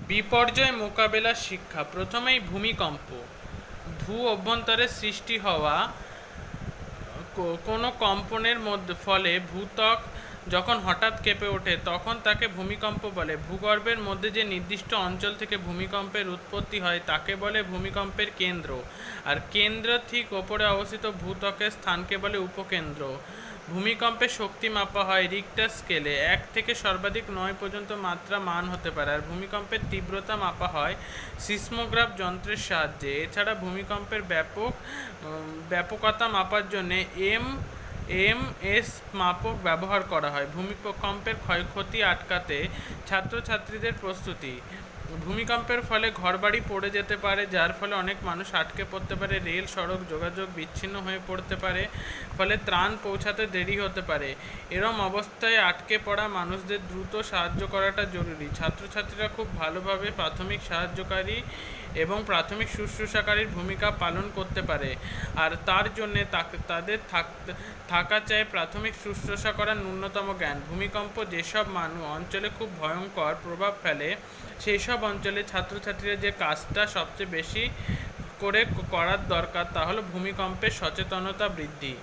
বিপর্যয় মোকাবেলার শিক্ষা। প্রথমেই ভূমিকম্প। ভূ অভ্যন্তরে সৃষ্টি হওয়া কোনো কম্পনের ফলে ভূত্বক যখন হঠাৎ কেঁপে ওঠে তখন তাকে ভূমিকম্প বলে। ভূগর্ভের মধ্যে যে নির্দিষ্ট অঞ্চল থেকে ভূমিকম্পের উৎপত্তি হয় তাকে বলে ভূমিকম্পের কেন্দ্র, আর কেন্দ্র ঠিক ওপরে অবস্থিত ভূত্বকের স্থানকে বলে উপকেন্দ্র। ভূমিকম্পের শক্তি মাপা হয় রিক্টার স্কেলে, 1 থেকে সর্বাধিক 9 পর্যন্ত মাত্রা মান হতে পারে। আর ভূমিকম্পের তীব্রতা মাপা হয় সিসমোগ্রাফ যন্ত্রের সাহায্যে। এছাড়া ভূমিকম্পের ব্যাপকতা মাপার জন্য এমএস মাপক ব্যবহার করা হয়। ভূমিকম্পের ক্ষয়ক্ষতি আটকাতে ছাত্রছাত্রীদের প্রস্তুতি। ভূমিকম্পের ফলে ঘরবাড়ি পড়ে যেতে পারে, যার ফলে অনেক মানুষ আটকে পড়তে পারে। রেল সড়ক যোগাযোগ বিচ্ছিন্ন হয়ে পড়তে পারে, ফলে ত্রাণ পৌঁছাতে দেরি হতে পারে। এরম অবস্থায় আটকে পড়া মানুষদের দ্রুত সাহায্য করাটা জরুরি। ছাত্রছাত্রীরা খুব ভালোভাবে প্রাথমিক সাহায্যকারী এবং প্রাথমিক শুশ্রূষাকারীর ভূমিকা পালন করতে পারে, আর তার জন্যে তাদের থাকা চাই প্রাথমিক শুশ্রূষা করার ন্যূনতম জ্ঞান। ভূমিকম্প যেসব অঞ্চলে খুব ভয়ঙ্কর প্রভাব ফেলে সেই সব অঞ্চলে ছাত্রছাত্রীরা যে কাজটা সবচেয়ে বেশি করে করার দরকার তা হলো ভূমিকম্পের সচেতনতা বৃদ্ধি।